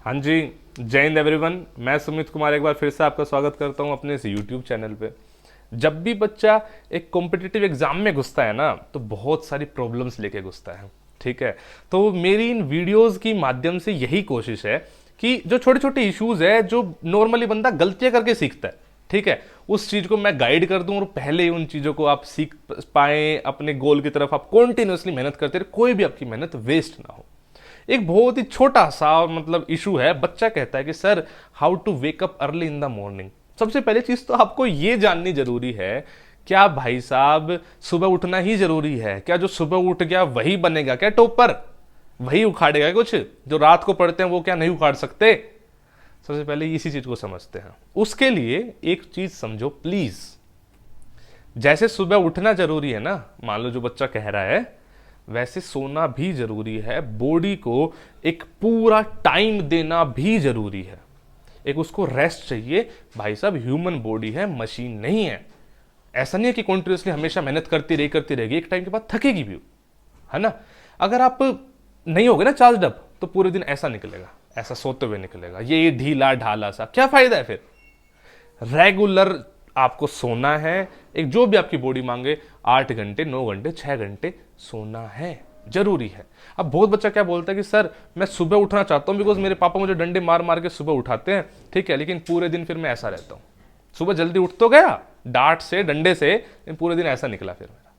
हाँ जी। जय हिंद एवरीवन। मैं सुमित कुमार एक बार फिर से आपका स्वागत करता हूँ अपने इस यूट्यूब चैनल पे। जब भी बच्चा एक कॉम्पिटिटिव एग्जाम में घुसता है ना तो बहुत सारी प्रॉब्लम्स लेके घुसता है। ठीक है। तो मेरी इन वीडियोस की माध्यम से यही कोशिश है कि जो छोटे छोटे इश्यूज है जो नॉर्मली बंदा गलतियां करके सीखता है, ठीक है, उस चीज को मैं गाइड कर दूं और पहले ही उन चीजों को आप सीख पाए, अपने गोल की तरफ आप कॉन्टिन्यूसली मेहनत करते रहे, कोई भी आपकी मेहनत वेस्ट ना हो। एक बहुत ही छोटा सा मतलब इशू है। बच्चा कहता है कि sir how to wake up early in the morning. सबसे पहले चीज तो आपको यह जाननी जरूरी है, क्या भाई साहब सुबह उठना ही जरूरी है? क्या जो सुबह उठ गया वही बनेगा? क्या टॉपर वही उखाड़ेगा? कुछ जो रात को पढ़ते हैं वो क्या नहीं उखाड़ सकते? सबसे पहले इसी चीज को समझते हैं। उसके लिए एक चीज समझो प्लीज। जैसे सुबह उठना जरूरी है ना, मान लो जो बच्चा कह रहा है, वैसे सोना भी जरूरी है। बॉडी को एक पूरा टाइम देना भी जरूरी है। एक उसको रेस्ट चाहिए। भाई साहब ह्यूमन बॉडी है, मशीन नहीं है। ऐसा नहीं है कि कॉन्टिन्यूसली हमेशा मेहनत करती रहेगी, एक टाइम के बाद थकेगी भी, है ना। अगर आप नहीं होगे ना चार्ज अप तो पूरे दिन ऐसा निकलेगा, ऐसा सोते हुए निकलेगा, ये ढीला ढाला सा, क्या फायदा है फिर? रेगुलर आपको सोना है। एक जो भी आपकी बॉडी मांगे, 8 घंटे, 9 घंटे, 6 घंटे सोना है, जरूरी है। अब बहुत बच्चा क्या बोलता है कि सर मैं सुबह उठना चाहता हूं बिकॉज मेरे पापा मुझे डंडे मार मार के सुबह उठाते हैं, ठीक है, लेकिन पूरे दिन फिर मैं ऐसा रहता हूं। सुबह जल्दी उठ तो गया डांट से डंडे से, लेकिन पूरे दिन ऐसा निकला फिर मेरा।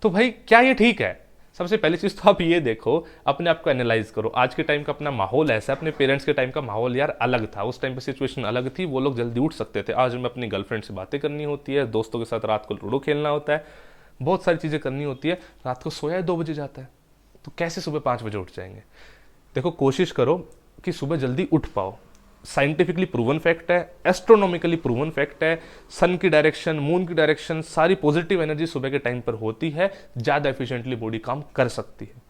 तो भाई क्या ये ठीक है? सबसे पहली चीज तो आप ये देखो, अपने आप को एनालाइज करो। आज के टाइम का अपना माहौल ऐसा है, अपने पेरेंट्स के टाइम का माहौल यार अलग था। उस टाइम पे सिचुएशन अलग थी, वो लोग जल्दी उठ सकते थे। आज हमें अपनी गर्लफ्रेंड से बातें करनी होती है, दोस्तों के साथ रात को लूडो खेलना होता है, बहुत सारी चीजें करनी होती है। रात को सोया 2 बजे जाता है, तो कैसे सुबह 5 बजे उठ जाएंगे? देखो कोशिश करो कि सुबह जल्दी उठ पाओ। साइंटिफिकली प्रूवन फैक्ट है, एस्ट्रोनॉमिकली प्रूवन फैक्ट है। सन की डायरेक्शन, मून की डायरेक्शन, सारी पॉजिटिव एनर्जी सुबह के टाइम पर होती है, ज्यादा एफिशिएंटली बॉडी काम कर सकती है।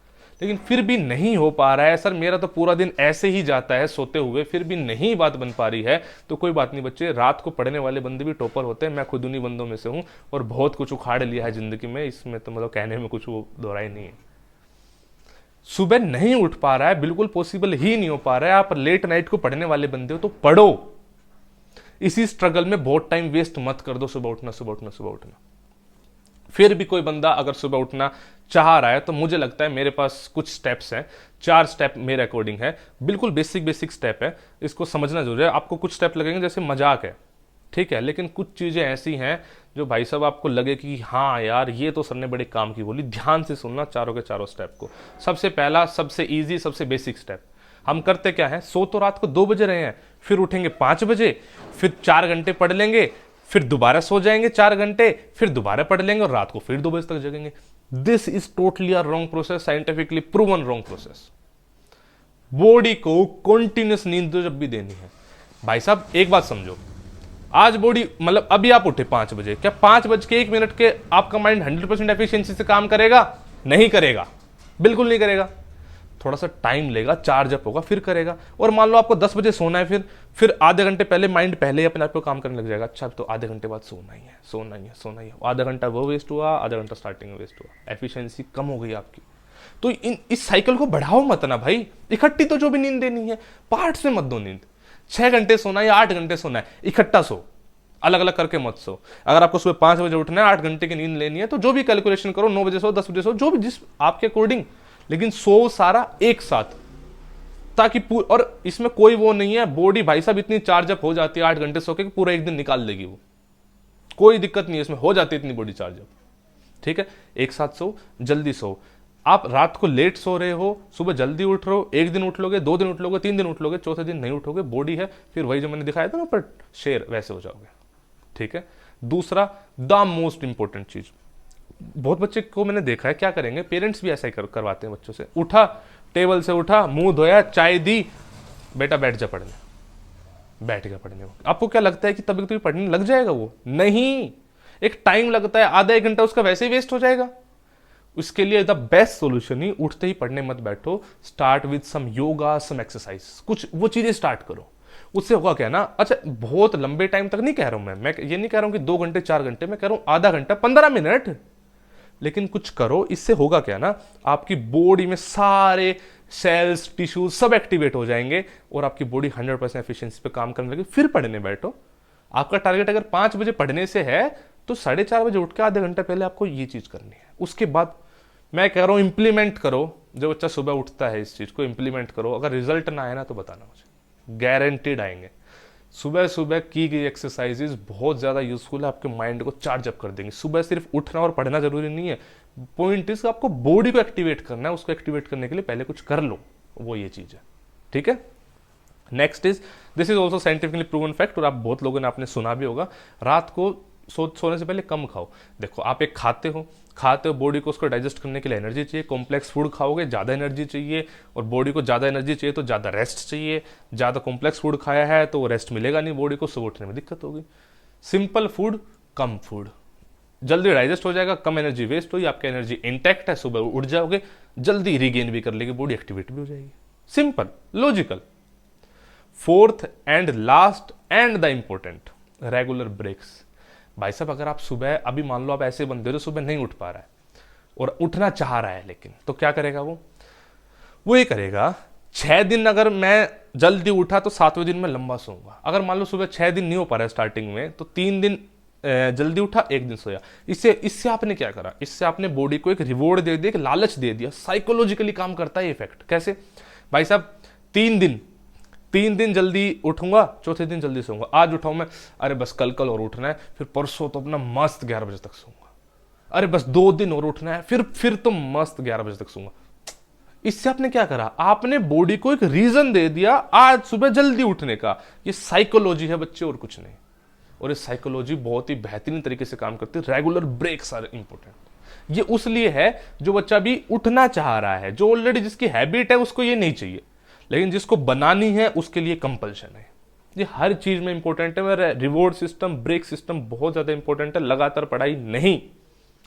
लेकिन फिर भी नहीं हो पा रहा है, सर मेरा तो पूरा दिन ऐसे ही जाता है सोते हुए, फिर भी नहीं बात बन पा रही है, तो कोई बात नहीं बच्चे, रात को पढ़ने वाले बंदे भी टॉपर होते हैं। मैं खुद उन्हीं बंदों में से हूं और बहुत कुछ उखाड़ लिया है जिंदगी में, इसमें तो मतलब कहने में कुछ वो दोहराई नहीं है। सुबह नहीं उठ पा रहा है, बिल्कुल पॉसिबल ही नहीं हो पा रहा है, आप लेट नाइट को पढ़ने वाले बंदे हो तो पढ़ो। इसी स्ट्रगल में बहुत टाइम वेस्ट मत कर दो। सुबह उठना, सुबह उठना, सुबह उठना। फिर भी कोई बंदा अगर सुबह उठना चाह रहा है तो मुझे लगता है मेरे पास कुछ स्टेप्स हैं। 4 स्टेप मेरे अकॉर्डिंग है, बिल्कुल बेसिक बेसिक स्टेप है, इसको समझना जरूरी है। आपको कुछ स्टेप लगेंगे जैसे मजाक है, ठीक है, लेकिन कुछ चीजें ऐसी हैं जो भाई साहब आपको लगे कि हाँ यार ये तो सर ने बड़े काम की बोली। ध्यान से सुनना चारों के चारों स्टेप को। सबसे पहला, सबसे इजी, सबसे बेसिक स्टेप, हम करते क्या है, सो तो रात को 2 बजे रहे हैं, फिर उठेंगे 5 बजे, फिर 4 घंटे पढ़ लेंगे, फिर दोबारा सो जाएंगे 4 घंटे, फिर दोबारा पढ़ लेंगे और रात को फिर 2 बजे तक जगेंगे। This is totally a wrong process, scientifically proven wrong process. Body को कॉन्टिन्यूस नींद तो जब भी देनी है, भाई साहब एक बात समझो, आज बॉडी मतलब अभी आप उठे 5 बजे, क्या 5 बज के 1 मिनट के आपका माइंड 100% एफिशिएंसी से काम करेगा? नहीं करेगा, बिल्कुल नहीं करेगा। थोड़ा सा टाइम लेगा, चार्ज अप होगा, फिर करेगा। और मान लो आपको 10 बजे सोना है, फिर आधे घंटे पहले माइंड पहले ही अपने आप को काम करने लग जाएगा। अच्छा तो आधे घंटे बाद सोना ही है, सोना ही है, सोना ही है। आधा घंटा वो वेस्ट हुआ, आधा घंटा स्टार्टिंग में वेस्ट हुआ, एफिशिएंसी कम हो गई आपकी। तो इस साइकिल को बढ़ाओ मत ना भाई। इकट्ठी तो जो भी नींद देनी है, पार्ट से मत दो नींद। 6 घंटे सोना है या 8 घंटे सोना है, इकट्ठा सो, अलग अलग करके मत सो। अगर आपको सुबह 5 बजे उठना है, 8 घंटे की नींद लेनी है, तो जो भी कैलकुलेशन करो, 9 बजे सो, 10 बजे सो, जो भी जिस आपके अकॉर्डिंग, लेकिन सो सारा एक साथ, ताकि और इसमें कोई वो नहीं है, बॉडी भाई साहब इतनी चार्ज अप हो जाती है 8 घंटे सो के, पूरा एक दिन निकाल देगी वो, कोई दिक्कत नहीं है इसमें, हो जाती है इतनी बॉडी चार्ज अप। ठीक है, एक साथ सो, जल्दी सो। आप रात को लेट सो रहे हो, सुबह जल्दी उठ रहे हो, एक दिन उठ लोगे, 2 दिन उठ लोगे, 3 दिन उठ लोगे, चौथे दिन नहीं उठोगे, बॉडी है फिर वही जो मैंने दिखाया था ना ऊपर शेर, वैसे हो जाओगे। ठीक है। दूसरा, द मोस्ट इंपॉर्टेंट चीज, बहुत बच्चे को मैंने देखा है क्या करेंगे, पेरेंट्स भी ऐसा ही करवाते हैं बच्चों से। उठा, टेबल से उठा, मुंह धोया, चाय दी, बेटा बैठ जा पढ़ने, बैठ गया पढ़ने। आपको क्या लगता है कि तभी तो पढ़ने लग जाएगा? वो नहीं, एक टाइम लगता है, आधा 1 घंटा उसका वैसे ही वेस्ट हो जाएगा। उसके लिए द बेस्ट सोल्यूशन ही, उठते ही पढ़ने मत बैठो, start with some yoga, some exercise, कुछ वो चीजें स्टार्ट करो। उससे होगा क्या ना, अच्छा बहुत लंबे टाइम तक नहीं कह रहा हूं मैं ये नहीं कह रहा हूं कि 2 घंटे 4 घंटे, मैं कह रहा हूं आधा घंटा 15 मिनट, लेकिन कुछ करो। इससे होगा क्या ना, आपकी बॉडी में सारे सेल्स, टिश्यूज सब एक्टिवेट हो जाएंगे और आपकी बॉडी 100% एफिशिएंसी पे काम करने लगी। फिर पढ़ने बैठो। आपका टारगेट अगर 5 बजे पढ़ने से है तो 4:30 बजे उठ के आधे घंटे पहले आपको ये चीज करनी है। उसके बाद मैं कह रहा हूं इंप्लीमेंट करो। जो बच्चा सुबह उठता है इस चीज को इंप्लीमेंट करो। अगर रिजल्ट ना आए ना तो बताना मुझे, गारंटीड आएंगे। सुबह सुबह की गई एक्सरसाइजेज बहुत ज्यादा यूजफुल है, आपके माइंड को चार्ज अप कर देंगे। सुबह सिर्फ उठना और पढ़ना जरूरी नहीं है। पॉइंट इज आपको बॉडी को एक्टिवेट करना है। उसको एक्टिवेट करने के लिए पहले कुछ कर लो, वो ये चीज है। ठीक है। Next is, this is also scientifically proven fact और आप बहुत लोगों ने आपने सुना भी होगा, रात को सोने से पहले कम खाओ। देखो आप एक खाते हो, बॉडी को उसको डाइजेस्ट करने के लिए एनर्जी चाहिए। कॉम्प्लेक्स फूड खाओगे ज़्यादा एनर्जी चाहिए, और बॉडी को ज़्यादा एनर्जी चाहिए तो ज़्यादा रेस्ट चाहिए। ज़्यादा कॉम्प्लेक्स फूड खाया है तो रेस्ट मिलेगा नहीं, बॉडी को सुबह उठने में दिक्कत होगी। सिंपल फूड, कम फूड, जल्दी डाइजेस्ट हो जाएगा, कम एनर्जी वेस्ट होगी, आपकी एनर्जी इंटैक्ट है, सुबह उठ जाओगे, जल्दी रिगेन भी कर लेगी, बॉडी एक्टिवेट भी हो जाएगी। Simple, logical. Fourth and last and the important, regular breaks. भाई साहब अगर आप सुबह, अभी मान लो आप ऐसे बंदे हो जो सुबह नहीं उठ पा रहा है और उठना चाह रहा है, लेकिन तो क्या करेगा वो ये करेगा, 6 दिन अगर मैं जल्दी उठा तो 7वें दिन में लंबा सोऊंगा। अगर मान लो सुबह 6 दिन नहीं हो पा रहा है स्टार्टिंग में, तो 3 दिन जल्दी उठा, 1 दिन सोया। इससे आपने क्या करा, इससे आपने बॉडी को एक रिवॉर्ड दे दिया, एक लालच दे दिया। साइकोलॉजिकली काम करता है ये इफेक्ट। कैसे भाई साहब, 3 दिन जल्दी उठूंगा, चौथे दिन जल्दी सोऊंगा। आज उठाऊं मैं, अरे बस कल और उठना है, फिर परसों तो अपना मस्त 11 बजे तक सोऊंगा। अरे बस 2 दिन और उठना है, फिर तो मस्त 11 बजे तक सोऊंगा। इससे आपने क्या करा, आपने बॉडी को एक रीजन दे दिया आज सुबह जल्दी उठने का। ये साइकोलॉजी है बच्चे, और कुछ नहीं। और ये साइकोलॉजी बहुत ही बेहतरीन तरीके से काम करती है। Regular breaks are important. ये उस लिए है जो बच्चा भी उठना चाह रहा है, जो ऑलरेडी जिसकी हैबिट है उसको ये नहीं चाहिए, लेकिन जिसको बनानी है उसके लिए कंपल्शन है। ये हर चीज में इंपॉर्टेंट है। मेरा रिवॉर्ड सिस्टम, ब्रेक सिस्टम बहुत ज्यादा इंपॉर्टेंट है। लगातार पढ़ाई नहीं,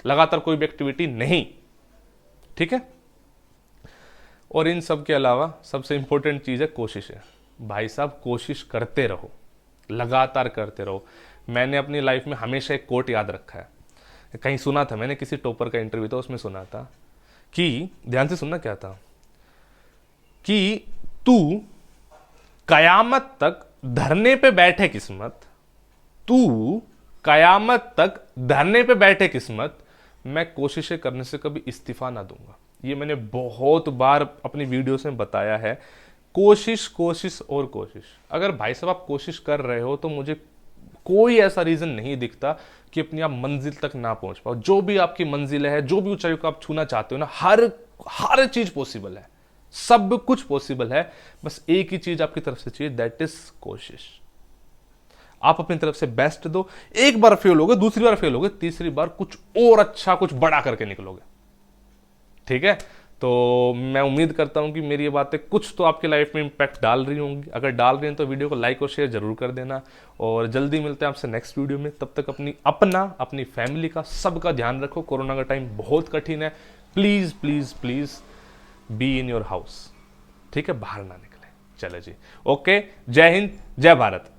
लगातार कोई भी एक्टिविटी नहीं। ठीक है। और इन सब के अलावा सबसे इंपॉर्टेंट चीज है कोशिश है। भाई साहब कोशिश करते रहो, लगातार करते रहो। मैंने अपनी लाइफ में हमेशा एक कोट याद रखा है, कहीं सुना था मैंने, किसी टॉपर का इंटरव्यू था, उसमें सुना था कि, ध्यान से सुनना क्या था, कि तू कयामत तक धरने पे बैठे किस्मत, तू कयामत तक धरने पे बैठे किस्मत, मैं कोशिशें करने से कभी इस्तीफा ना दूंगा। ये मैंने बहुत बार अपनी वीडियोस में बताया है। कोशिश, कोशिश और कोशिश। अगर भाई साहब आप कोशिश कर रहे हो तो मुझे कोई ऐसा रीजन नहीं दिखता कि अपनी आप मंजिल तक ना पहुंच पाओ। जो भी आपकी मंजिल है, जो भी ऊंचाई को आप छूना चाहते हो ना, हर चीज पॉसिबल है, सब कुछ पॉसिबल है। बस एक ही चीज आपकी तरफ से चाहिए, दैट इज कोशिश। आप अपनी तरफ से बेस्ट दो। एक बार फेल होगे, दूसरी बार फेल होगे, तीसरी बार कुछ और अच्छा, कुछ बड़ा करके निकलोगे। ठीक है। तो मैं उम्मीद करता हूं कि मेरी ये बातें कुछ तो आपकी लाइफ में इंपैक्ट डाल रही होंगी। अगर डाल रही हैं तो वीडियो को लाइक और शेयर जरूर कर देना, और जल्दी मिलते हैं आपसे नेक्स्ट वीडियो में। तब तक अपनी फैमिली का, सबका ध्यान रखो। कोरोना का टाइम बहुत कठिन है। Please please please be in your house. ठीक है, बाहर ना निकले। चले जी, ओके। जय हिंद, जय भारत।